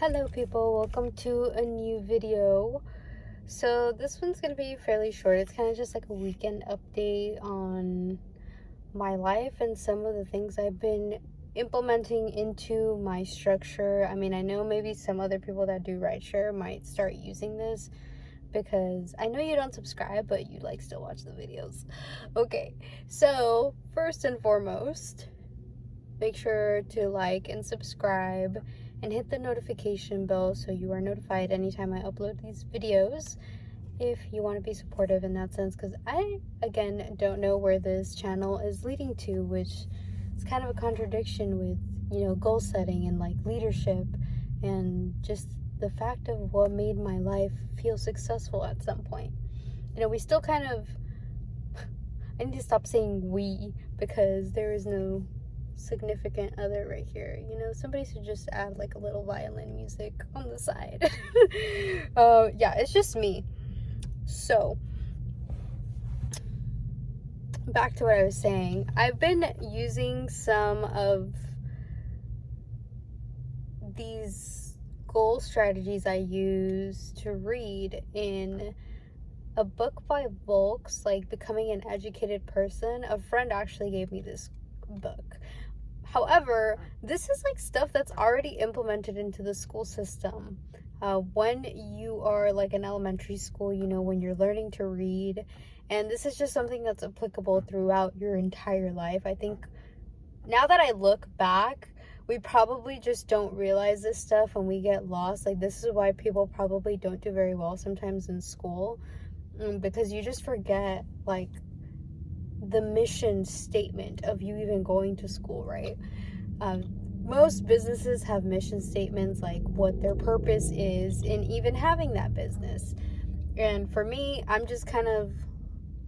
Hello people, welcome to a new video. So this one's gonna be fairly short. It's kind of just like a weekend update on my life and some of the things I've been implementing into my structure. I mean, I know maybe some other people that do rideshare might start using this because I know you don't subscribe, but you like still watch the videos. Okay, so first and foremost, make sure to like and subscribe and hit the notification bell so you are notified anytime I upload these videos if you want to be supportive in that sense, because I again don't know where this channel is leading to, which is kind of a contradiction with, you know, goal setting and like leadership and just the fact of what made my life feel successful at some point. You know, we still kind of I need to stop saying we because there is no significant other right here. You know, somebody should just add like a little violin music on the side. Yeah, it's just me. So back to what I was saying. I've been using some of these goal strategies I use to read in a book by Volks, like Becoming an Educated Person. A friend actually gave me this book. However, this is like stuff that's already implemented into the school system. When you are like in elementary school, you know, when you're learning to read, and this is just something that's applicable throughout your entire life. I think now that I look back, we probably just don't realize this stuff and we get lost. Like, this is why people probably don't do very well sometimes in school, because you just forget like the mission statement of you even going to school, right? Most businesses have mission statements, like what their purpose is in even having that business. And for me, I'm just kind of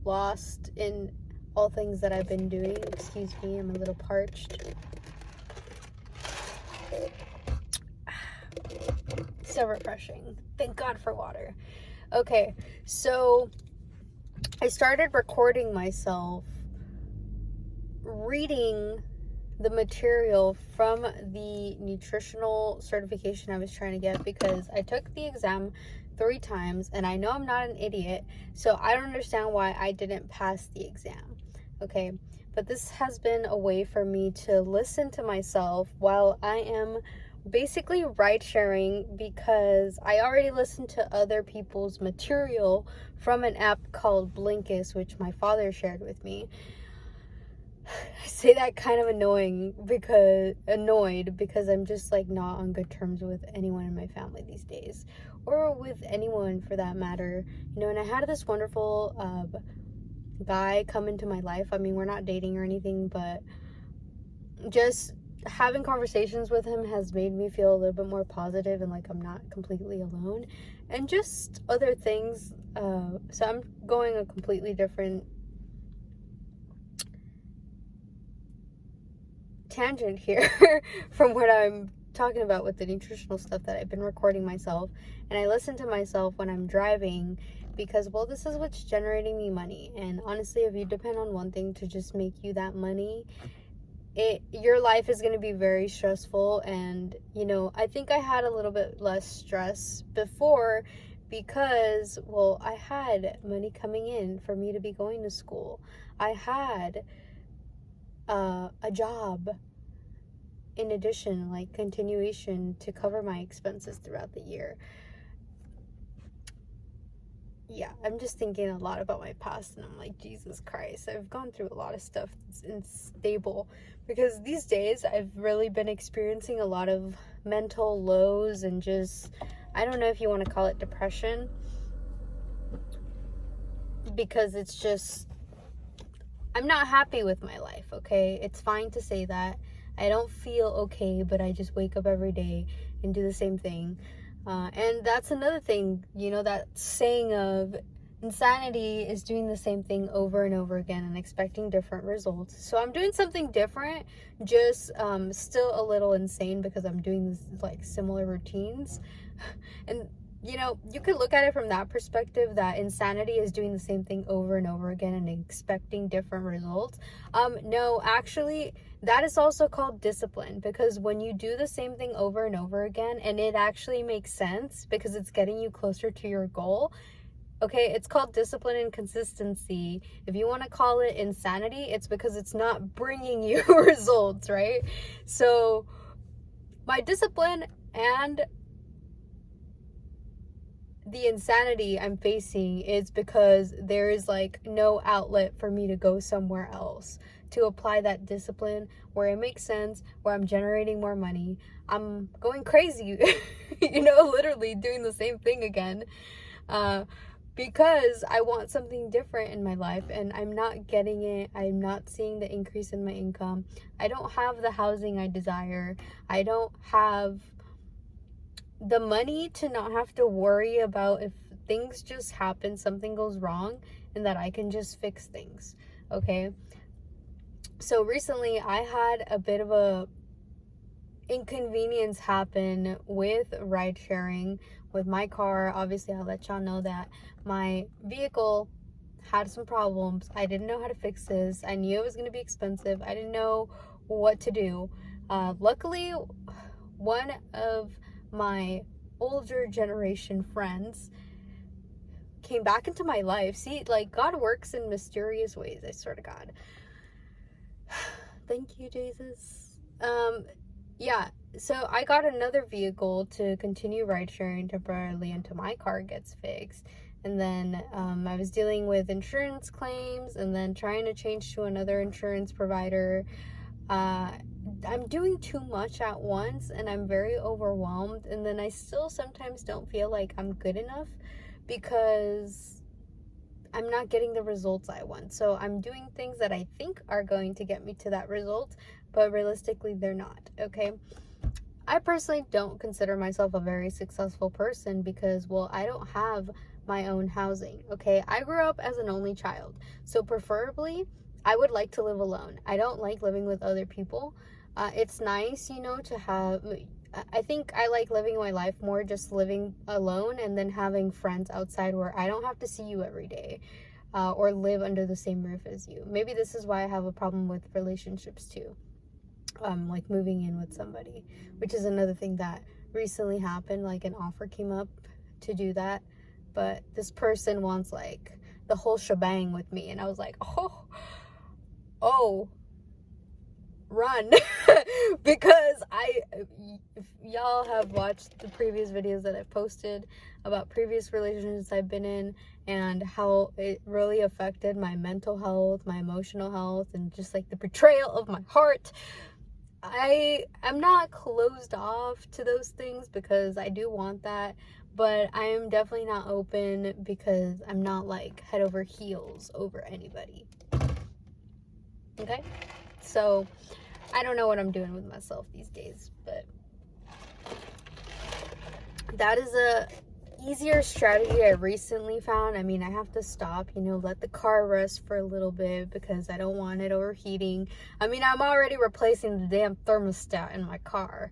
lost in all things that I've been doing. Excuse me, I'm a little parched. So refreshing. Thank God for water. Okay, so I started recording myself reading the material from the nutritional certification I was trying to get, because I took the exam 3 times and I know I'm not an idiot, so I don't understand why I didn't pass the exam. Okay, but this has been a way for me to listen to myself while I am basically ride sharing, because I already listened to other people's material from an app called Blinkist, which my father shared with me. I say that kind of annoyed because I'm just like not on good terms with anyone in my family these days, or with anyone for that matter, you know. And I had this wonderful guy come into my life. I mean, we're not dating or anything, but just having conversations with him has made me feel a little bit more positive and like I'm not completely alone, and just other things. So I'm going a completely different tangent here from what I'm talking about with the nutritional stuff that I've been recording myself. And I listen to myself when I'm driving because, well, this is what's generating me money. And honestly, if you depend on one thing to just make you that money, your life is going to be very stressful. And, you know, I think I had a little bit less stress before because, well, I had money coming in for me to be going to school. I had a job in addition, like continuation, to cover my expenses throughout the year. Yeah, I'm just thinking a lot about my past, and I'm like, Jesus Christ, I've gone through a lot of stuff that's unstable, because these days I've really been experiencing a lot of mental lows and just, I don't know if you want to call it depression, because it's just, I'm not happy with my life, okay? It's fine to say that. I don't feel okay, but I just wake up every day and do the same thing. And that's another thing, you know, that saying of insanity is doing the same thing over and over again and expecting different results. So I'm doing something different, just still a little insane because I'm doing this like similar routines. And you know, you could look at it from that perspective, that insanity is doing the same thing over and over again and expecting different results. No, actually, that is also called discipline, because when you do the same thing over and over again and it actually makes sense because it's getting you closer to your goal, okay, it's called discipline and consistency. If you want to call it insanity, it's because it's not bringing you results, right? So my discipline and the insanity I'm facing is because there is like no outlet for me to go somewhere else to apply that discipline where it makes sense, where I'm generating more money. I'm going crazy, you know, literally doing the same thing again, because I want something different in my life and I'm not getting it. I'm not seeing the increase in my income. I don't have the housing I desire. I don't have the money to not have to worry about if things just happen, something goes wrong, and that I can just fix things. Okay, so recently I had a bit of a inconvenience happen with ride sharing with my car. Obviously, I'll let y'all know that my vehicle had some problems. I didn't know how to fix this. I knew it was going to be expensive. I didn't know what to do. Luckily, one of my older generation friends came back into my life. See, like, God works in mysterious ways, I swear to God. Thank you, Jesus. Yeah, so I got another vehicle to continue ride sharing temporarily until my car gets fixed. And then I was dealing with insurance claims and then trying to change to another insurance provider. I'm doing too much at once and I'm very overwhelmed, and then I still sometimes don't feel like I'm good enough because I'm not getting the results I want. So I'm doing things that I think are going to get me to that result, but realistically they're not. Okay, I personally don't consider myself a very successful person because, well, I don't have my own housing. Okay, I grew up as an only child, so preferably I would like to live alone. I don't like living with other people. It's nice, you know, to have, I think I like living my life more just living alone and then having friends outside where I don't have to see you every day, or live under the same roof as you. Maybe this is why I have a problem with relationships too. Like moving in with somebody, which is another thing that recently happened. Like, an offer came up to do that, but this person wants like the whole shebang with me, and I was like, oh, run. Because if y'all have watched the previous videos that I've posted about previous relationships I've been in and how it really affected my mental health, my emotional health, and just like the betrayal of my heart, I'm not closed off to those things because I do want that, but I am definitely not open because I'm not like head over heels over anybody. Okay, so I don't know what I'm doing with myself these days, but that is a easier strategy I recently found. I mean, I have to stop, you know, let the car rest for a little bit because I don't want it overheating. I mean, I'm already replacing the damn thermostat in my car.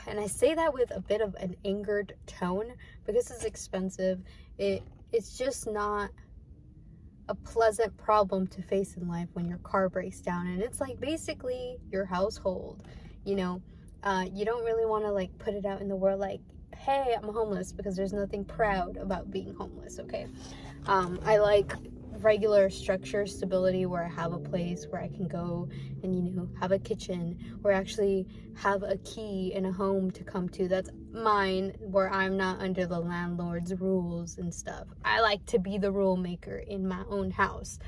And I say that with a bit of an angered tone because it's expensive. It's just not a pleasant problem to face in life when your car breaks down, and it's like basically your household, you know. You don't really want to like put it out in the world like, hey, I'm homeless, because there's nothing proud about being homeless. Okay, I like regular structure, stability, where I have a place where I can go and, you know, have a kitchen, or actually have a key in a home to come to that's mine, where I'm not under the landlord's rules and stuff. I like to be the rule maker in my own house.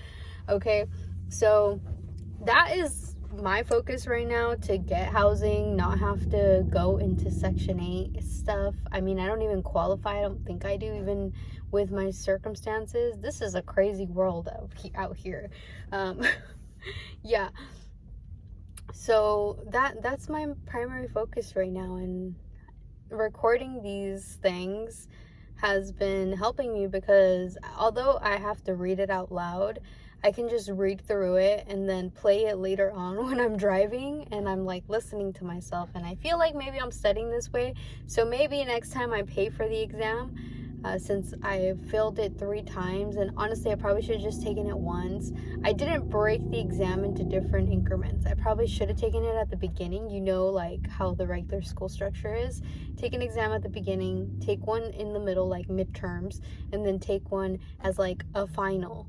Okay, so that is my focus right now, to get housing, not have to go into Section 8 stuff. I mean, I don't even qualify. I don't think I do, even with my circumstances. This is a crazy world out here. Yeah, so that's my primary focus right now, and recording these things has been helping me because although I have to read it out loud, I can just read through it and then play it later on when I'm driving and I'm like listening to myself, and I feel like maybe I'm studying this way. So maybe next time I pay for the exam, since I failed it 3 times, and honestly I probably should have just taken it once. I didn't break the exam into different increments. I probably should have taken it at the beginning, like how the regular school structure is. Take an exam at the beginning, take one in the middle like midterms, and then take one as like a final.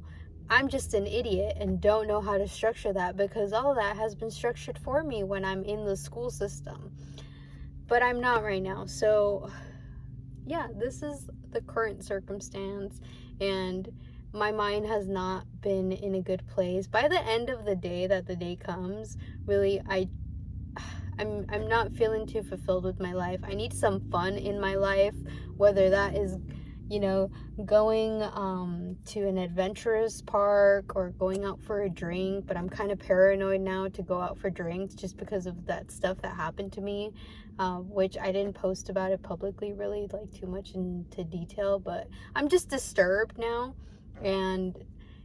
I'm just an idiot and don't know how to structure that, because all of that has been structured for me when I'm in the school system. But I'm not right now. So yeah, this is the current circumstance, and my mind has not been in a good place. By the end of the day, that the day comes, really, I'm not feeling too fulfilled with my life. I need some fun in my life, whether that is, going to an adventurous park or going out for a drink. But I'm kind of paranoid now to go out for drinks just because of that stuff that happened to me, which I didn't post about it publicly really like too much into detail, but I'm just disturbed now. And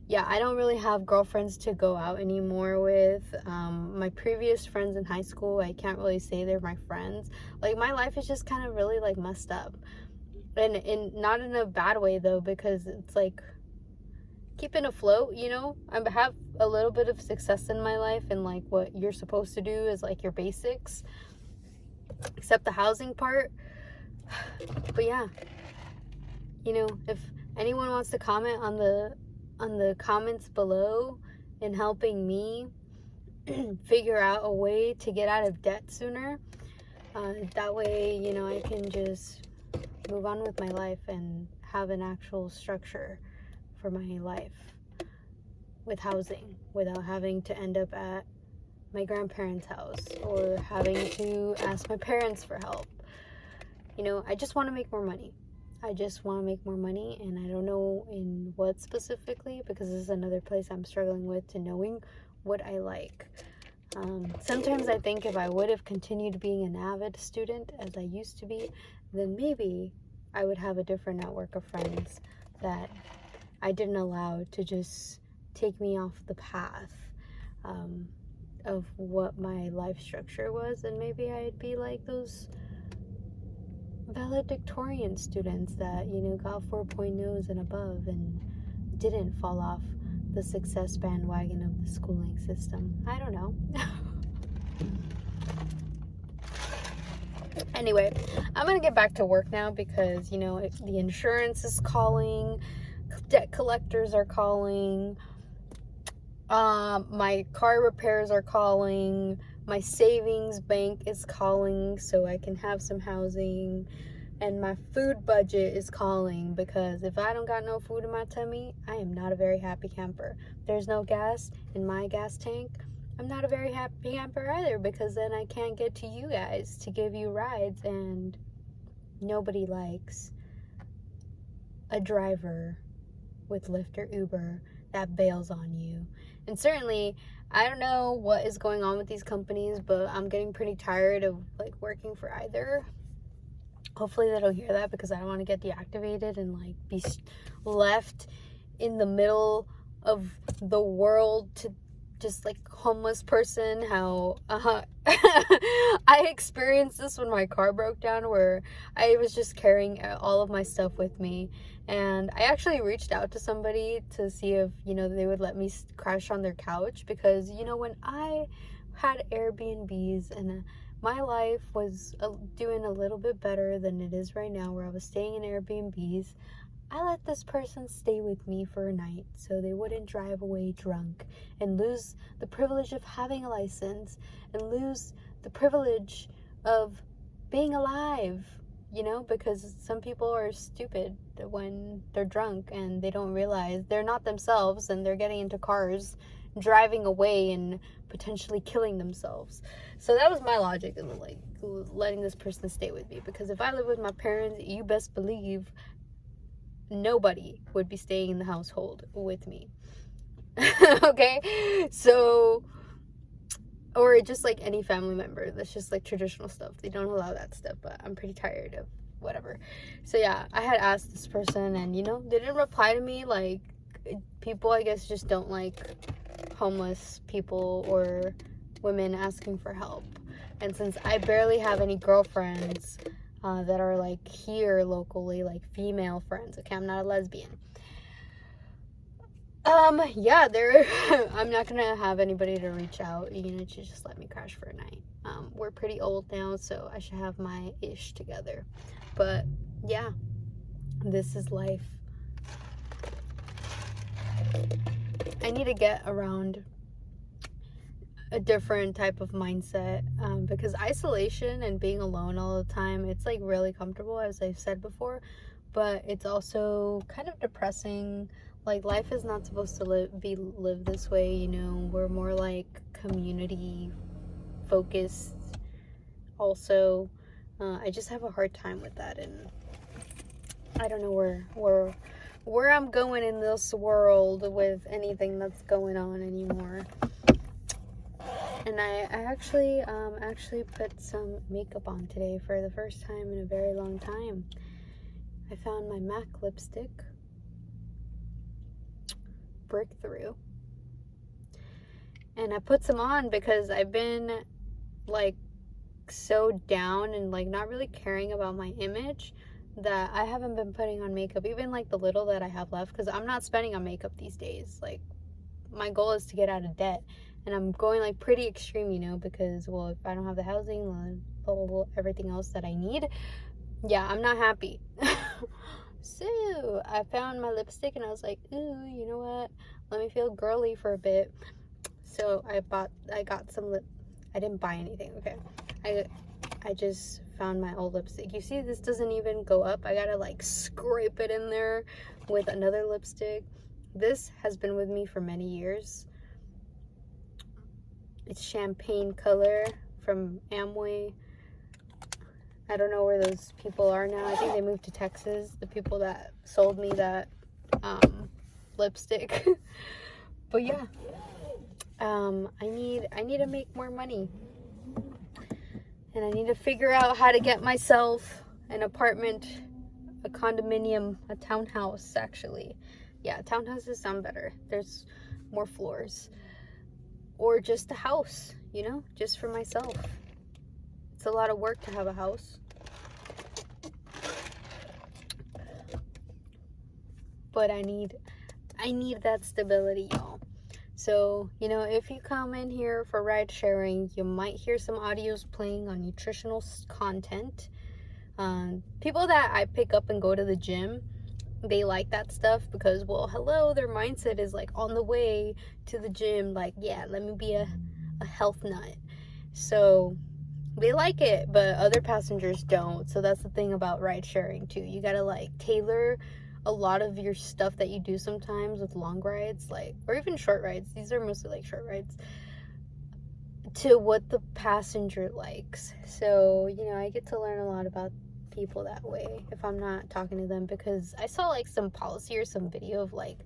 yeah, I don't really have girlfriends to go out anymore with. My previous friends in high school, I can't really say they're my friends. Like, my life is just kind of really like messed up, and not in a bad way though, because it's like keeping afloat. I have a little bit of success in my life, and like what you're supposed to do is like your basics, except the housing part. But yeah, if anyone wants to comment on the comments below in helping me figure out a way to get out of debt sooner, that way I can just move on with my life and have an actual structure for my life with housing without having to end up at my grandparents' house or having to ask my parents for help. I just want to make more money. I just want to make more money, and I don't know in what specifically, because this is another place I'm struggling with, to knowing what I like. Sometimes I think if I would have continued being an avid student as I used to be, then maybe I would have a different network of friends that I didn't allow to just take me off the path of what my life structure was, and maybe I'd be like those valedictorian students that got 4.0s and above and didn't fall off the success bandwagon of the schooling system. I don't know. Anyway, I'm gonna get back to work now because the insurance is calling, debt collectors are calling, my car repairs are calling, my savings bank is calling so I can have some housing, and my food budget is calling, because if I don't got no food in my tummy, I am not a very happy camper. If there's no gas in my gas tank, I'm not a very happy camper either, because then I can't get to you guys to give you rides, and nobody likes a driver with Lyft or Uber that bails on you. And certainly, I don't know what is going on with these companies, but I'm getting pretty tired of like working for either. Hopefully they don't hear that, because I don't want to get deactivated and like be left in the middle of the world to just like homeless person. How I experienced this when my car broke down, where I was just carrying all of my stuff with me, and I actually reached out to somebody to see if they would let me crash on their couch, because when I had Airbnbs and my life was doing a little bit better than it is right now, where I was staying in Airbnbs, I let this person stay with me for a night so they wouldn't drive away drunk and lose the privilege of having a license and lose the privilege of being alive, because some people are stupid when they're drunk and they don't realize they're not themselves, and they're getting into cars, driving away, and potentially killing themselves. So that was my logic of like letting this person stay with me, because if I live with my parents, you best believe nobody would be staying in the household with me. Okay, so, or just like any family member, that's just like traditional stuff, they don't allow that stuff. But I'm pretty tired of whatever. So yeah, I had asked this person, and they didn't reply to me like people, I guess, just don't like homeless people or women asking for help. And since I barely have any girlfriends that are like here locally, like female friends, okay, I'm not a lesbian. Yeah, I'm not gonna have anybody to reach out, to just let me crash for a night. We're pretty old now, so I should have my ish together. But yeah, this is life. I need to get around a different type of mindset, because isolation and being alone all the time, it's like really comfortable, as I've said before, but it's also kind of depressing. Like, life is not supposed to live this way, we're more like community focused. Also, I just have a hard time with that, and I don't know where I'm going in this world with anything that's going on anymore. And I actually put some makeup on today for the first time in a very long time. I found my MAC lipstick, Breakthrough. And I put some on because I've been like so down and like not really caring about my image that I haven't been putting on makeup, even like the little that I have left, because I'm not spending on makeup these days. Like, my goal is to get out of debt, and I'm going like pretty extreme, because, well, if I don't have the housing, blah, blah, blah, everything else that I need, yeah, I'm not happy. So I found my lipstick and I was like, ooh, you know what, let me feel girly for a bit. So I got some I didn't buy anything, okay? I just found my old lipstick. You see, this doesn't even go up. I gotta like scrape it in there with another lipstick. This has been with me for many years. It's champagne color from Amway. I don't know where those people are now. I think they moved to Texas, the people that sold me that lipstick. But yeah, I need to make more money. And I need to figure out how to get myself an apartment, a condominium, a townhouse, actually. Yeah, townhouses sound better. There's more floors. Or just a house, just for myself. It's a lot of work to have a house. But I need that stability, y'all. So, if you come in here for ride sharing, you might hear some audios playing on nutritional content. People that I pick up and go to the gym, they like that stuff because, well, hello, their mindset is like on the way to the gym, like, yeah, let me be a health nut. So they like it, but other passengers don't. So that's the thing about ride sharing too. You gotta like tailor a lot of your stuff that you do sometimes with long rides, like, or even short rides. These are mostly like short rides, to what the passenger likes. So, I get to learn a lot about people that way if I'm not talking to them, because I saw like some policy or some video of like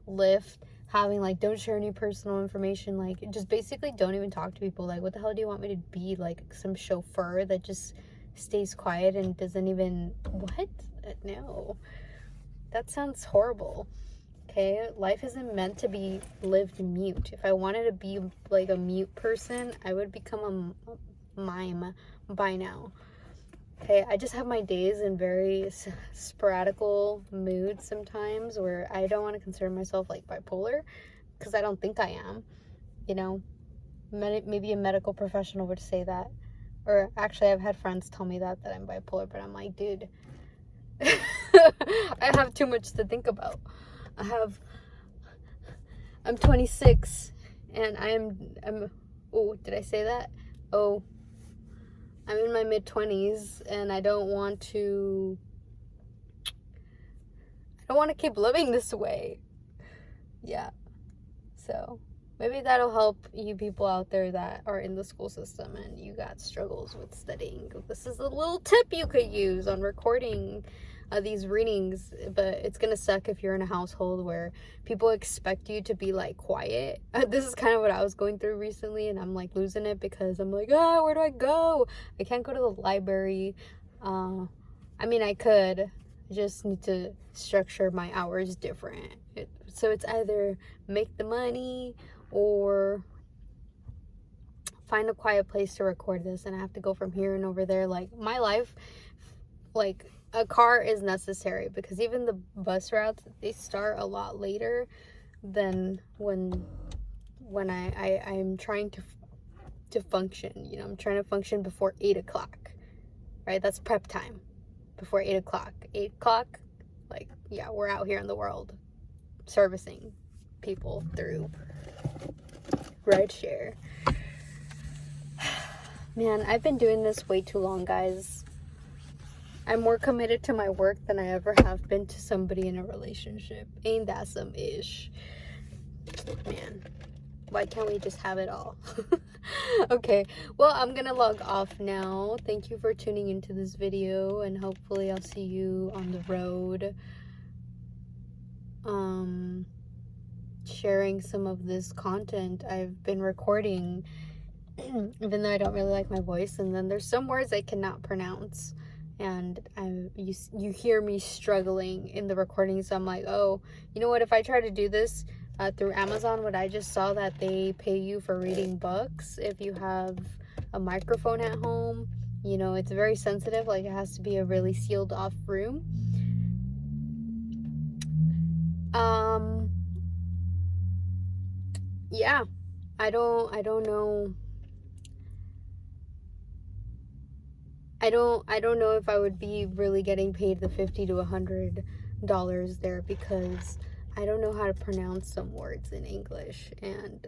Lyft having like, don't share any personal information, like just basically don't even talk to people. Like, what the hell do you want me to be, like some chauffeur that just stays quiet and doesn't even, what? No, that sounds horrible. Okay, life isn't meant to be lived mute. If I wanted to be like a mute person, I would become a mime by now. Okay, I just have my days in very sporadical moods sometimes where I don't want to consider myself like bipolar, because I don't think I am. Maybe a medical professional would say that. Or actually, I've had friends tell me that I'm bipolar, but I'm like, dude, I have too much to think about. I'm 26 and I'm oh, did I say that? Oh, I'm in my mid-20s and I don't want to keep living this way. Yeah. So maybe that'll help you people out there that are in the school system and you got struggles with studying. This is a little tip you could use on recording these readings, but it's gonna suck if you're in a household where people expect you to be like quiet. This is kind of what I was going through recently, and I'm like losing it because I'm like, where do I go? I can't go to the library. I mean, I could. I just need to structure my hours different. So it's either make the money or find a quiet place to record this, and I have to go from here and over there. Like, my life, like, a car is necessary, because even the bus routes, they start a lot later than when I'm trying to function. You know, I'm trying to function before 8 o'clock, right? That's prep time, before 8 o'clock. 8 o'clock, like, yeah, we're out here in the world servicing people through rideshare. Man, I've been doing this way too long, guys. I'm more committed to my work than I ever have been to somebody in a relationship. Ain't that some ish? Man, why can't we just have it all? Okay, well, I'm gonna log off now. Thank you for tuning into this video, and hopefully I'll see you on the road. Sharing some of this content I've been recording, even though I don't really like my voice, and then there's some words I cannot pronounce, and you hear me struggling in the recording, so I'm like, oh, you know what, if I try to do this through Amazon, what I just saw, that they pay you for reading books if you have a microphone at home. You know, it's very sensitive, like it has to be a really sealed off room. Yeah, I don't know. I don't know if I would be really getting paid the $50 to $100 there, because I don't know how to pronounce some words in English. And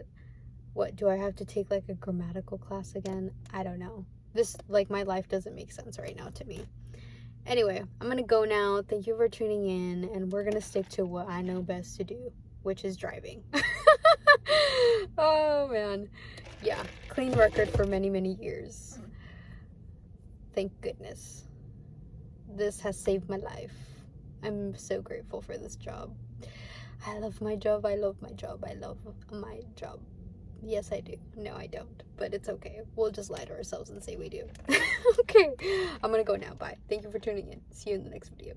what, do I have to take like a grammatical class again? I don't know. This, like, my life doesn't make sense right now to me. Anyway, I'm gonna go now. Thank you for tuning in, and we're gonna stick to what I know best to do, which is driving. Oh man, yeah, clean record for many years. Thank goodness. This has saved my life. I'm so grateful for this job. I love my job. I love my job. I love my job. Yes, I do. No, I don't. But it's okay. We'll just lie to ourselves and say we do. Okay. I'm gonna go now. Bye. Thank you for tuning in. See you in the next video.